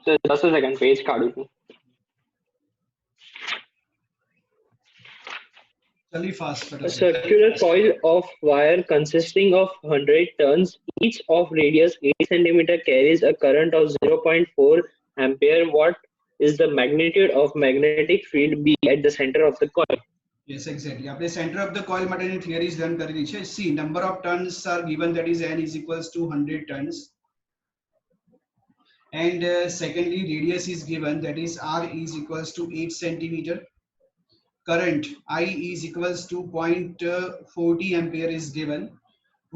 So just a second, page કાઢું છું. A circular coil of wire consisting of 100 turns, each of radius 8 centimeter, carries a current of 0.4 ampere. What is the magnitude of magnetic field B at the center of the coil? Yes, exactly. આપણે center of the coil માટેની theories learn કરી છે. See, number of turns are given, that is n is equals to 100 turns. And secondly, radius is given, that is r is equals to 8 centimeter. Current I is equals to 0.40 ampere is given.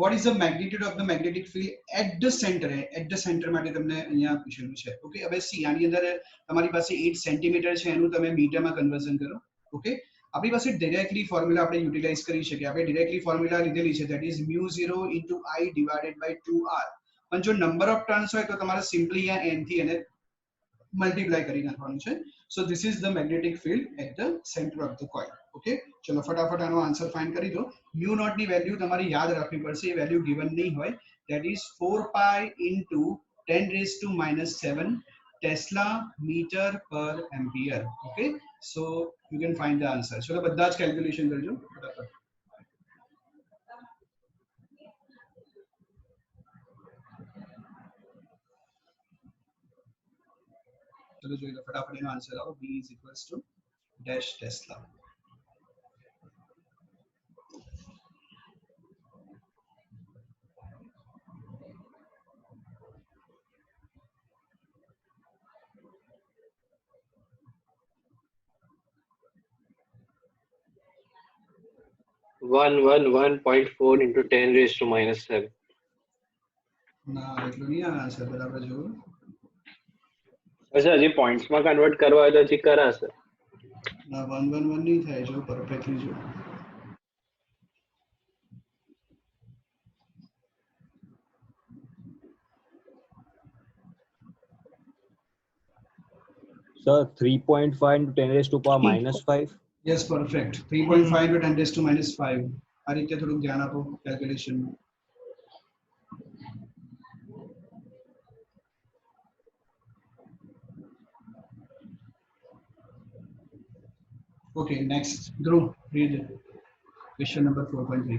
What is the magnitude of the magnetic field at the center? At the center માટે તમને અહીંયા પૂછેલું છે. Okay, હવે C આની અંદર તમારી પાસે 8 centimetre છે, એનું તમે મીટરમાં કન્વર્ઝન કરો. ઓકે, આપણી પાસે ડાયરેક્ટલી ફોર્મ્યુલા આપણે યુટિલાઇઝ કરી શકીએ. આપણે ડાયરેક્ટલી ફોર્મ્યુલા લીધેલી છે, that is mu0 into I divided by 2r. પણ જો નંબર ઓફ ટર્ન્સ હોય તો તમારે સિમ્પલી અહીંયા n થી એને મલ્ટીપ્લાય કરી નાખવાનું છે. So this is the magnetic field at the center of the coil. Okay, ચલો ફટાફટ આનો આન્સર ફાઇન્ડ કરી દો. mu naught ની વેલ્યુ તમારે યાદ રાખવી પડશે, એ વેલ્યુ ગિવન નહીં હોય. that is 4 pi into 10 raised to minus 7 Tesla meter per ampere. Okay, so you can find the answer. ચલો બધા જ કેલ્ક્યુલેશન કરજો ફટાફટ. चलो जो फटाफट एनो आंसर आओ. B is equals to dash Tesla. One 1.4 into 10 raised to minus 7. ના એટલું નહીં આ આન્સર બરાબર જો. અચ્છા, હજી પોઈન્ટ્સમાં કન્વર્ટ કરવા હોય તો હજી કરાશે. ના 111 નહીં થાય જો, પરફેક્ટલી જો. Sir, 3.5 into 10 raised to power minus 5. Yes, perfect. 3.5 into 10 raised to minus 5. આ રીતે થોડુંક ધ્યાન આપો કેલ્ક્યુલેશનમાં. Okay, next. Dhruv, read question number 4.3.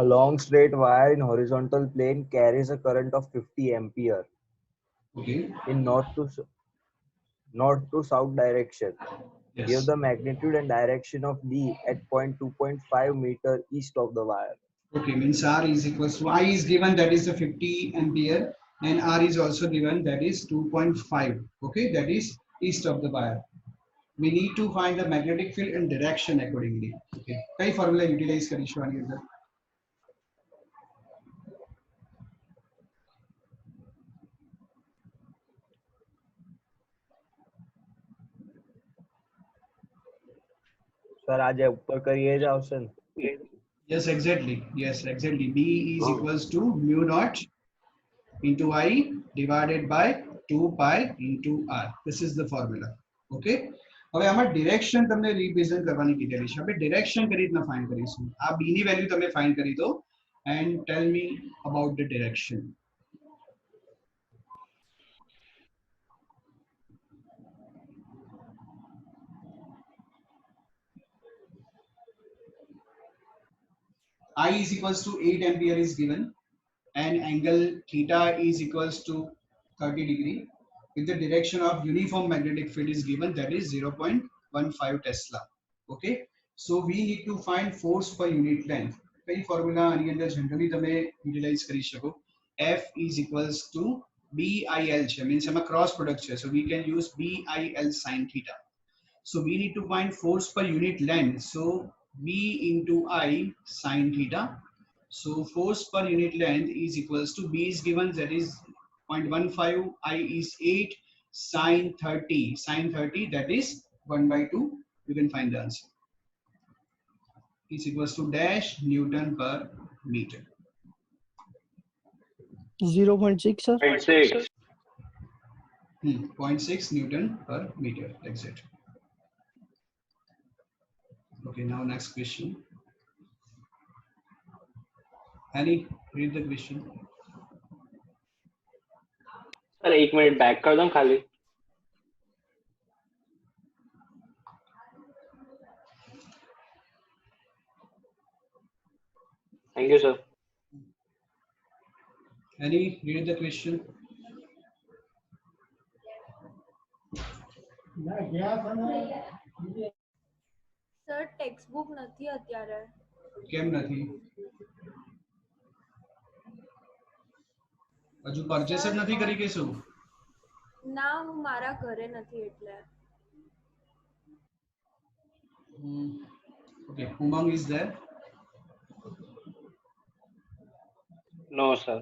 A long straight wire in horizontal plane carries a current of 50 ampere Okay. in north to south direction. Yes. Give the magnitude and direction of B at point 2.5 meter east of the wire. Okay, means R is equals to I is given, that is the 50 ampere, and R is also given, that is 2.5. Okay, that is east of the wire. We need to find the magnetic field and direction accordingly. Okay, કઈ formula utilize કરીશું આની અંદર? Sir, આજે ઉપર કરીએ જ આવશે ને? Yes, exactly. Yes, exactly. B is equals to mu naught into I divided by 2 pi into R. This is the formula. Okay. હવે આમાં ડિરેક્શન તમને રિપ્રેઝન્ટ કરવાની કીધેલી છે. આપણે ડિરેક્શન કઈ રીતના ફાઇન્ડ કરીશું? આ B ની વેલ્યુ તમે ફાઇન્ડ કરી દો and tell me about the direction. I is equals to 8 ampere is given, and angle theta is equals to 30 degree. With the direction of uniform magnetic field is given, that is 0.15 Tesla. Okay, so we need to find force per unit length. કઈ formula આની અંદર generally તમે utilise કરી શકો? F is equals to BIL છે, means એમાં cross product છે, so we can use BIL sin theta. So we need to find force per unit length, so B into I sin theta. So force per unit length is equals to B is given, that is 0.15, I is 8, sin 30, that is 1/2. You can find the answer. Is equals to dash Newton per meter. 0.6, sir. 0.6. 0.6 Newton per meter. Exact. Okay, now next question. Annie, read the question. Sir 1 minute back कर दो खाली. Thank you, sir. Any read the question? Sir text book નથી અત્યારે. કેમ નથી? હજુ purchase જ નથી કરી કે શું? ના, હું મારા ઘરે નથી એટલે. Okay, Umang is there? No, sir.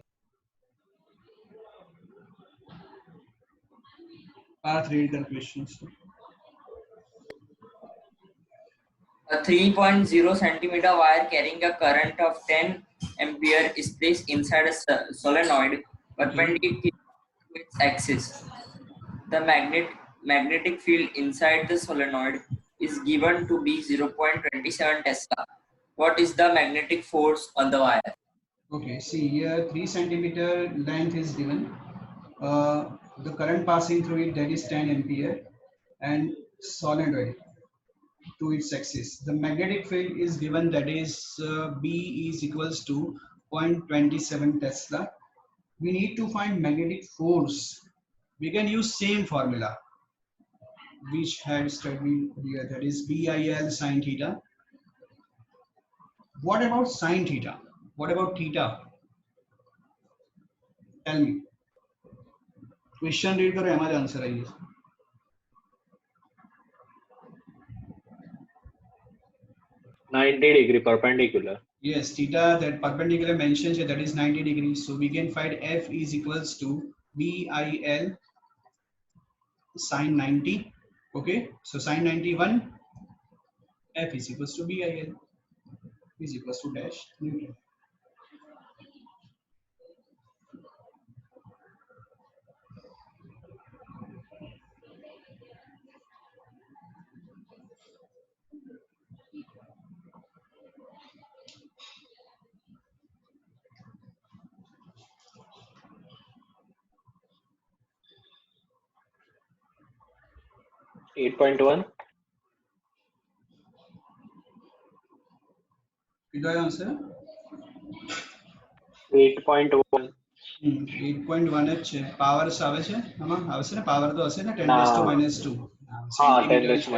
Part read the questions. A 3.0 centimeter wire carrying a current of 10 ampere is placed inside a solenoid perpendicular to its axis. The magnetic field inside the solenoid is given to be 0.27 Tesla. What is the magnetic force on the wire? Okay, see here 3 centimeter length is given. The current passing through it, that is 10 ampere, and solenoid to its axis. The magnetic field is given, that is B is equals to 0.27 Tesla. We need to find magnetic force. We can use same formula which had studied here, that is BIL sin theta. What about sin theta? What about theta? Tell me. Question read करो, हमारे answer आइए. -90° perpendicular. Yes, theta, that perpendicular mentioned here, that is 90 degrees. So we can find F is equals to BIL sin 90. Okay, so sin 91, F is equals to BIL is equals to dash Newton. Eight 8.1. Did I answer? 8.1. 8.1 જ છે. Powers આવે છે આમાં? આવશે ને? Power તો હશે ને? 10 ના. raised to minus 2. हाँ 10 raised to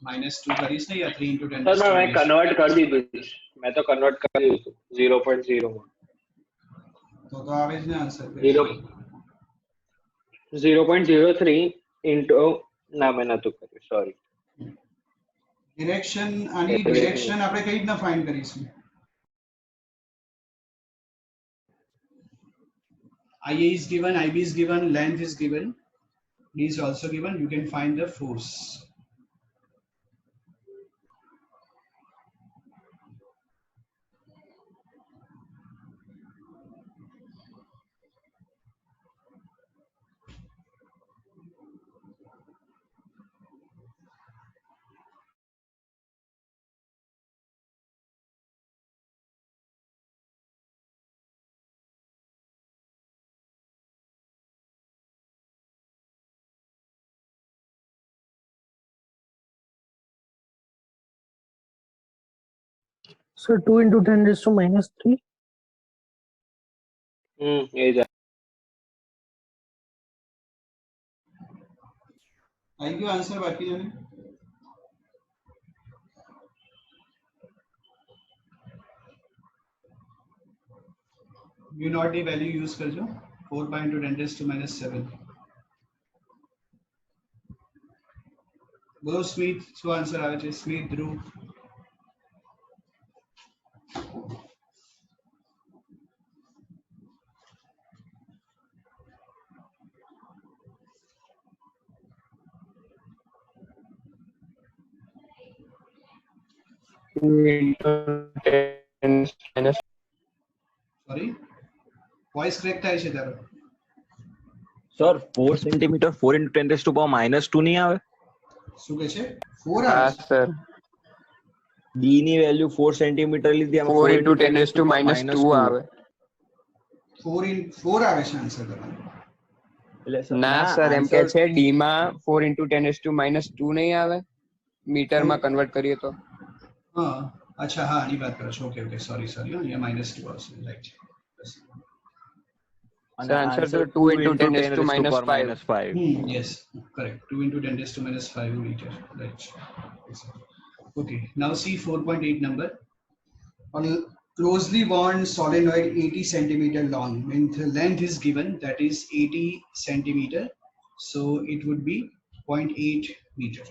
minus 2 કરીશ ને, या 3 into 10 सर raised to मैं minus कन्वर्ट कर दी थी. मैं तो कन्वर्ट कर दी थी 0.0 में. તો આવે જ ને આન્સર. 0.03 into ના મેં નતું કર્યું, સોરી. ડિરેક્શન, આની ડિરેક્શન આપણે કઈ રીતના ફાઇન્ડ કરીશું? IA is given, IB is given, length is given, D is also given. You can find the force. So 2 into 10 raised to minus 3. ये जा. आई क्यों आंसर बाकी जाने? You not the value use कर जो 4 into 10 raised to minus 7. बोलो Smith, શું answer આવે છે? સ્મિથ, ધ્રુવ. સોરી, વોઇસ ક્રેક થાય છે તારો. Sir 4 centimetre 4 into 10 raised to power -2 નહીં આવે? શું કહે છે? 4 આવે છે. sir. D ની વેલ્યુ 4 સેન્ટીમીટર લીધી, આમાં 4 into 10 raised to minus 2 આવે. 4 આવે છે આન્સર તમારો. ના સર એમ કે છે ડી માં 4 into 10 raised to -2 નહીં આવે મીટર માં કન્વર્ટ કરીએ તો હા અચ્છા હા આની વાત કરો છો ઓકે ઓકે સોરી અહીંયા -2 આવશે રાઈટ સર આન્સર તો 2 into 10 raised to -5 yes correct 2 into 10 raised to -5 meter right okay now see 4.8 number on a closely wound solenoid 80 centimeter long when the length is given that is 80 centimeter so it would be 0.8 meter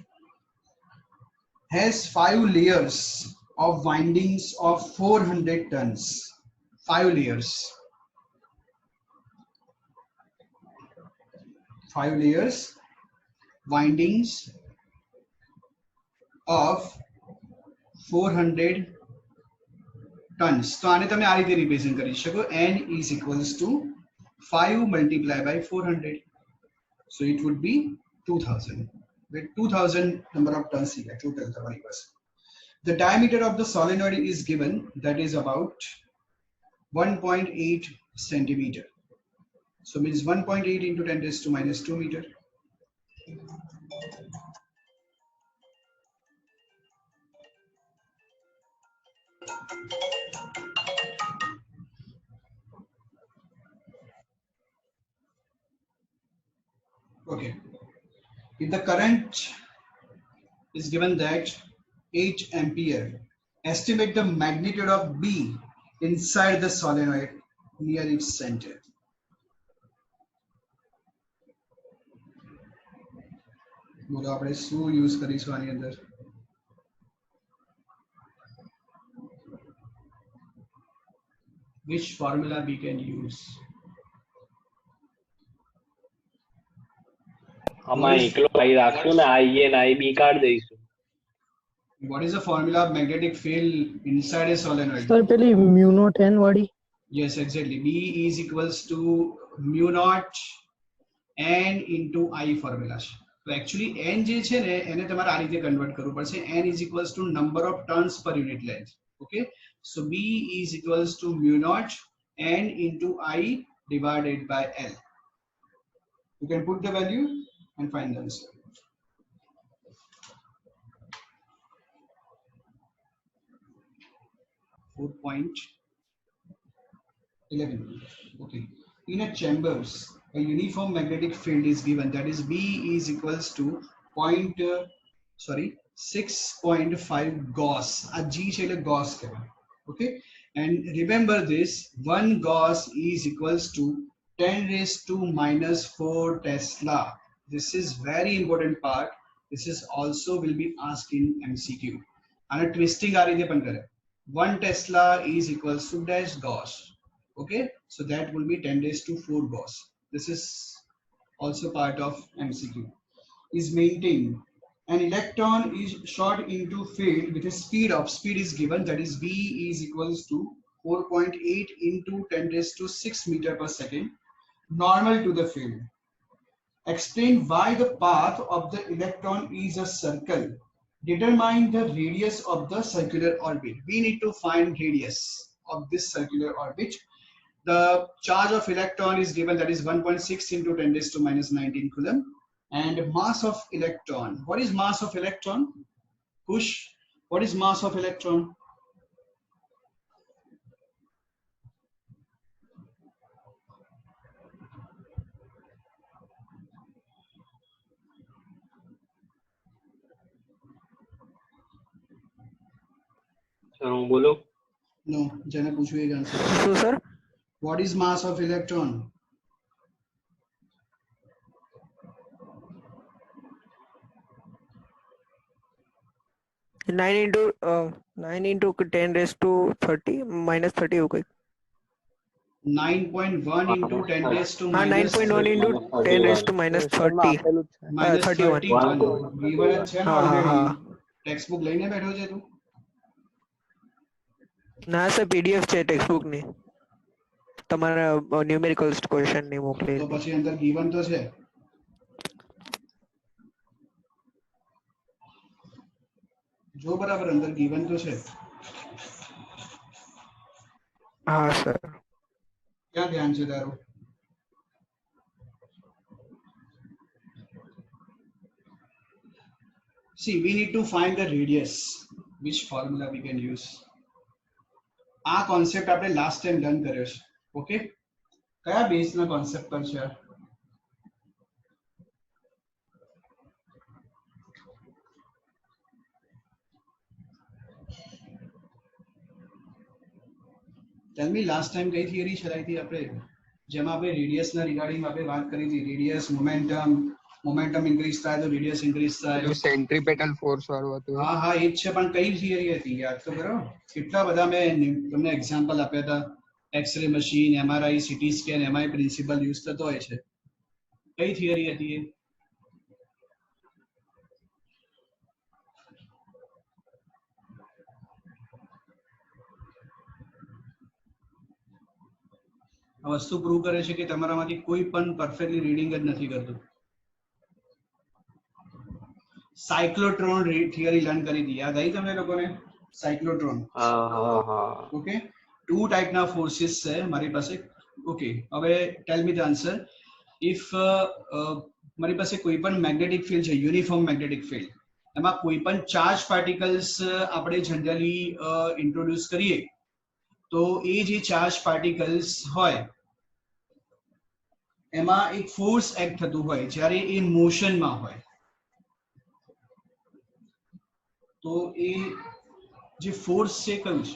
has 5 layers of windings of 400 tons 5 layers 5 layers windings of 400 tons તો આને તમે આ રીતે represent કરી શકો n is equals to 5 multiplied by 400 so it would be 2000 with 2000 number of tons here total તમારી પાસે the diameter of the solenoid is given that is about 1.8 centimeter so means 1.8 into 10 raised to -2 meter okay if the current is given that 8 ampere estimate the magnitude of B inside the solenoid near its center બોલો આપણે શું use કરીશું આની અંદર which formula we can use આમાં એકલો આઈ રાખશું ને આઈ એ ને આઈ બી કાઢી દઈશું what is the formula of magnetic field inside a solenoid sir પેલી mu naught n વાળી yes exactly B is equals to mu naught n into I formula so actually n જે છે ને એને તમારે આ રીતે કન્વર્ટ કરવું પડશે n is equals to number of turns per unit length okay so B is equals to mu naught n into I divided by L you can put the value and find the answer 4.11 okay in a chambers a uniform magnetic field is given that is B is equals to 6.5 Gauss a G છે એટલે Gauss કહેવાય okay and remember this 1 Gauss is equals to 10 raised to -4 Tesla this is very important part this is also will be asked in MCQ and a twisting આ રીતે પણ કરે 1 Tesla is equals to dash Gauss okay so that will be 10 raised to 4 Gauss this is also part of MCQ is maintained an electron is shot into field with a speed is given that is V is equals to 4.8 into 10 raised to 6 meter per second normal to the field explain why the path of the electron is a circle determine the radius of the circular orbit we need to find radius of this circular orbit the charge of electron is given that is 1.6 into 10 raised to -19 coulomb and mass of electron what is mass of electron push what is mass of electron હું બોલું no જેને પૂછ્યું એ answer શું sir what is mass of electron 9 into 10 raised to 30 -30 એવું કંઈક 9.1 into 10 raised to હા minus 9.1 into 10 raised to -30 minus 31 given જ છે ને હા હા already હા ટેક્સ્ટ બુક લઈને બેઠો છે તું ના સર પીડીએફ છે ટેક્સ્ટ બુક ની તમારા ન્યુમેરિકલ ક્વેશ્ચન ની મોકલી તો પછી અંદર given તો છે જો બરાબર અંદર given તો છે હા સર ક્યાં ધ્યાન છે તારું see we need to find the radius. Which formula we can use? આ કોન્સેપ્ટ આપણે લાસ્ટ ટાઈમ લર્ન કર્યો છે. ઓકે, કયા બેઝના કોન્સેપ્ટ પર છે? ટેલ મી લાસ્ટ ટાઈમ કઈ થિયરી ચલાવી હતી આપણે, જેમાં આપણે રેડિયસના રિગાર્ડિંગ આપણે વાત કરી હતી? રેડિયસ, મોમેન્ટમ ઇન્ક્રીઝ થાય તો રેડિયસ ઇન્ક્રીઝ થાય. સેન્ટ્રીપેટલ ફોર્સ વાળું હતું. હા હા એ જ છે, પણ કઈ થિયરી હતી યાદ તો કરો. કેટલા બધા મેં તમને એક્ઝામ્પલ આપ્યા હતા. X ray machine, MRI, CT scan, એમાં પ્રિન્સિપલ યુઝ થતો હોય છે. કઈ થિયરી હતી એ? આ વસ્તુ પ્રૂવ કરે છે કે તમારામાંથી કોઈ પણ પરફેક્ટલી રીડિંગ જ નથી કરતું. સાયક્લોટ્રોન થિયરી લર્ન કરી હતી, યાદ આવી તમને લોકોને? સાયક્લોટ્રોન. ઓકે, ટુ ટાઈપના ફોર્સિસ છે મારી પાસે. ઓકે, હવે ટેલ મી ધ આન્સર. ઇફ મારી પાસે કોઈ પણ મેગ્નેટિક ફિલ્ડ છે, યુનિફોર્મ મેગ્નેટિક ફિલ્ડ, એમાં કોઈ પણ ચાર્જ પાર્ટિકલ્સ આપણે જનરલી ઇન્ટ્રોડ્યુસ કરીએ તો એ જે ચાર્જ પાર્ટિકલ્સ હોય એમાં એક ફોર્સ એક્ટ થતું હોય જ્યારે એ મોશનમાં હોય. તો એ જે ફોર્સ છે કયું છે?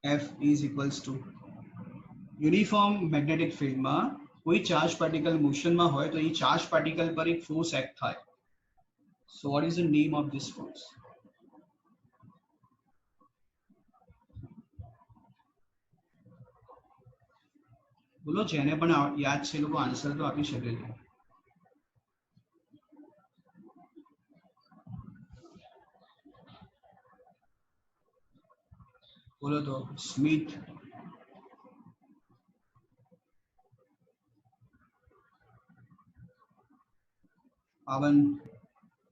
F is equals to uniform magnetic ફિલ્ડમાં કોઈ ચાર્જ પાર્ટિકલ મોશનમાં હોય તો એ ચાર્જ પાર્ટિકલ પર એક ફોર્સ એક્ટ થાય. So what is the name of this force? બોલો, જેને પણ યાદ છે એ લોકો આન્સર તો આપી શકે છે. બોલો તો. સ્મિથ, પાવન,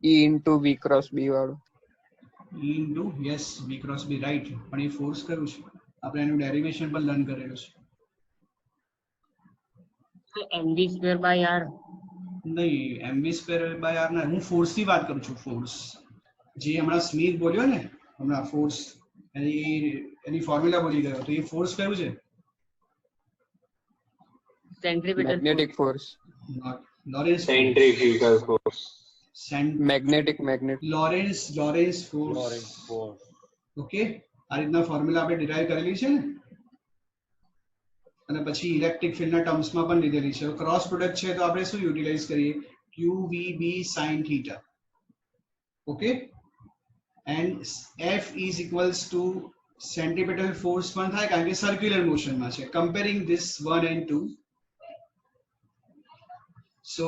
E into V cross B વાળું. E into yes V cross B right. પણ એ ફોર્સ કયું છે? આપણે એનું ડેરિવેશન પણ લર્ન કરેલું છે. mv square by r. નહીં, mv સ્ક્વેર બાય આર ના, હું ફોર્સ ની વાત કરું છું. ફોર્સ જે હમણાં સ્મિથ બોલ્યો ને, હમણાં ફોર્સ, એની ફોર્મ્યુલા બોલી ગયો, તો એ ફોર્સ કયું છે? Centripetal magnetic force. Lawrence Centrifugal force. Magnetic Lawrence force. Okay, આ રીતના ફોર્મ્યુલા આપણે ડિરાઈવ કરેલી છે ને, અને પછી ઇલેક્ટ્રિક ફિલ્ડના ટર્મ્સમાં પણ લીધેલી છે. ક્રોસ પ્રોડક્ટ છે તો આપણે શું યુટિલાઇઝ કરીએ? QVB sin theta. Okay, and F is equals to centripetal force પણ થાય કારણ કે સર્ક્યુલર મોશનમાં છે. Comparing this 1 and 2, so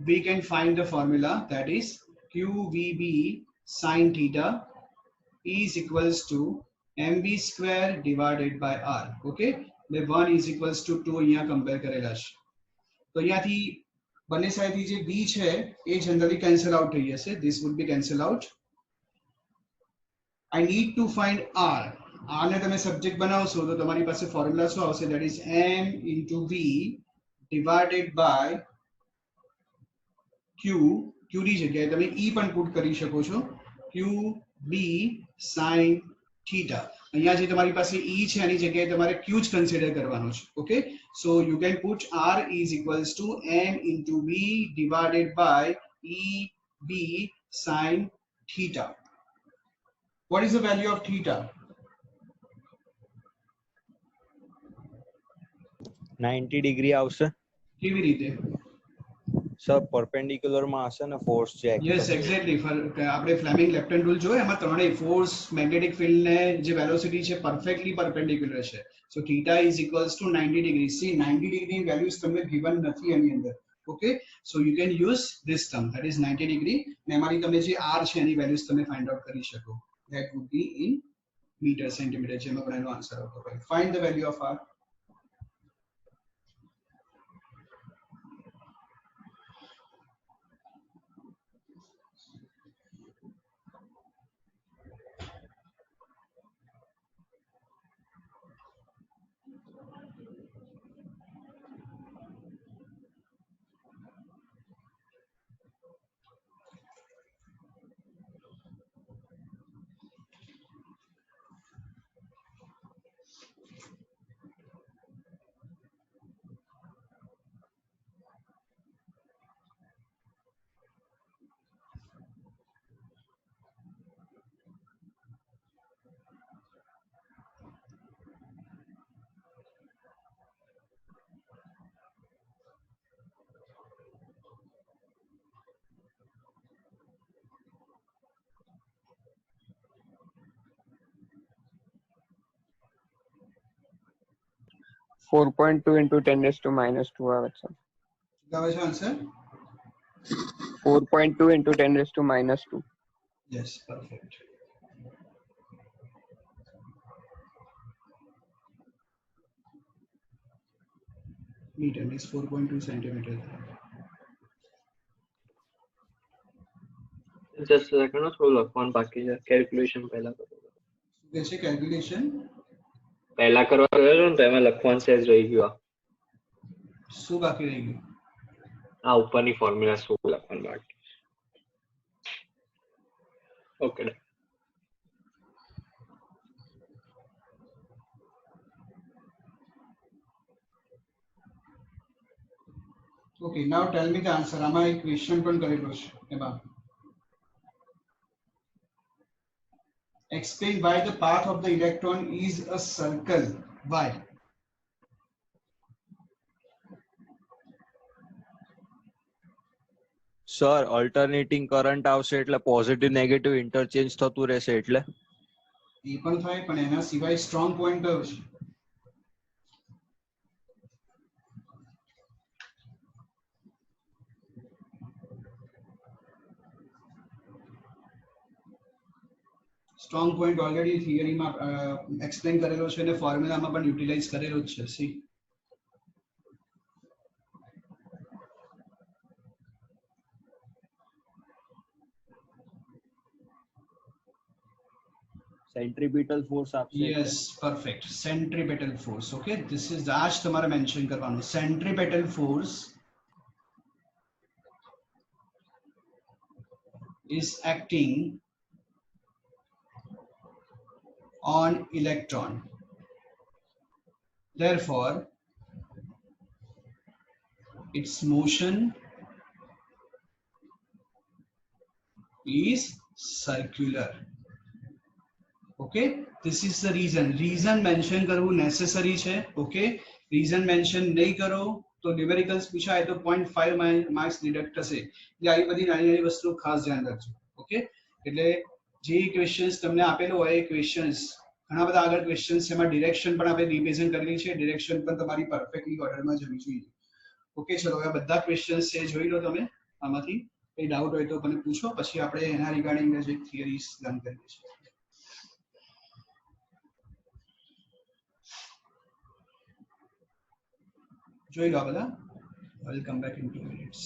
we can find the formula, that is QVB sin theta is equals to mv square divided by r. Okay, the 1 is equals to 2 અહીંયા compare કરેલા છે. તો અહીંયાથી બંને સાઈડથી જે b છે એ જનરલી કેન્સલ આઉટ થઈ જશે. This would be cancel out. I need to find r. r ને તમે સબ્જેક્ટ બનાવશો તો તમારી પાસે ફોર્મ્યુલા શું આવશે? That is m into v divided by q. q ની જગ્યાએ તમે e પણ પુટ કરી શકો છો. qb sin theta. અહીંયા જે તમારી પાસે e છે એની જગ્યાએ તમારે q જ કન્સિડર કરવાનો છે. Okay, so you can put r is equals to m into v divided by eb sin theta. What is the value of theta? 90 degree આવશે કેવી રીતે? સર પરપેન્ડિક્યુલર માં હશે ને ફોર્સ ચેક. Yes exactly. આપણે Fleming left hand rule જોયો, એમાં ત્રણેય ફોર્સ, મેગ્નેટિક ફિલ્ડ ને જે વેલોસિટી છે પરફેક્ટલી પરપેન્ડિક્યુલર છે. So theta is equals to 90 degree. See 90 degree values તમને ગિવન નથી એની અંદર. Okay, so you can use this term, that is 90 degree. ને એમાંથી તમે જે r છે એની વેલ્યુઝ તમે ફાઇન્ડ આઉટ કરી શકો. That would be in metre centimetre, જેમાં પણ એનો આન્સર આવતો હોય. Find the value of r. 4.2 into 10 raised to minus 2 આવે છે. શું આવે છે answer? 4.2 into 10 raised to minus 2. Yes, perfect. Metre is 4.2 centimetre. Just second થોડું લખવાનું બાકી છે. કેલ્ક્યુલેશન પહેલા કરો. શું કહે છે કેલ્ક્યુલેશન? પહેલા કરવા ગયો છો ને તો એમાં લખવાનું સેજ રહી ગયું. શું બાકી રહી ગયું? આ ઉપરની ફોર્મ્યુલા શું લખવાનું બાકી. Okay. Okay, now tell me the answer. આમાં એક ક્વેશ્ચન પણ કરેલો છે એમાં. Explain why the path of the electron is a circle. Why? Sir alternating current આવશે એટલે પોઝિટિવ નેગેટિવ ઇન્ટરચેન્જ થતું રહેશે એટલે એ પણ થાય, પણ એના સિવાય સ્ટ્રોંગ પોઈન્ટ કયો છે? સ્ટ્રોંગ પોઈન્ટ ઓલરેડી થિયરીમાં એક્સપ્લેન કરેલો છે અને ફોર્મ્યુલામાં પણ યુટિલાઇઝ કરેલો જ છે. સી સેન્ટ્રીપિટલ ફોર્સ આપશે. Yes, perfect. Centripetal force. Okay, this is આ જ તમારે મેન્શન કરવાનું. Centripetal force is acting on electron. Therefore, its motion is circular. Okay, this is the reason. Reason mention કરવું necessary છે. Okay, reason mention નહીં કરો તો ન્યુમેરિકલ્સ પૂછાય તો 0.5 માર્ક્સ ડિડક્ટ થશે. એટલે આવી બધી નાની નાની વસ્તુ ખાસ ધ્યાન રાખજો. ઓકે, એટલે જે ક્વેશ્ચન્સ તમને આપેલો હોય એ ક્વેશ્ચન્સ ઘણા બધા આગળ ક્વેશ્ચન્સ એમાં ડિરેક્શન પણ આપણે રિવિઝન કરેલી છે. ડિરેક્શન પણ તમારી પરફેક્ટલી ઓર્ડરમાં જવી જોઈએ. ઓકે, ચલો હવે બધા ક્વેશ્ચન્સ છે જોઈ લો તમે. આમાંથી કઈ ડાઉટ હોય તો મને પૂછો, પછી આપણે એના રિગાર્ડિંગ જે થિયરીઝ લર્ન કરીએ છીએ. જોઈ લો બધા. I will come back in 2 minutes.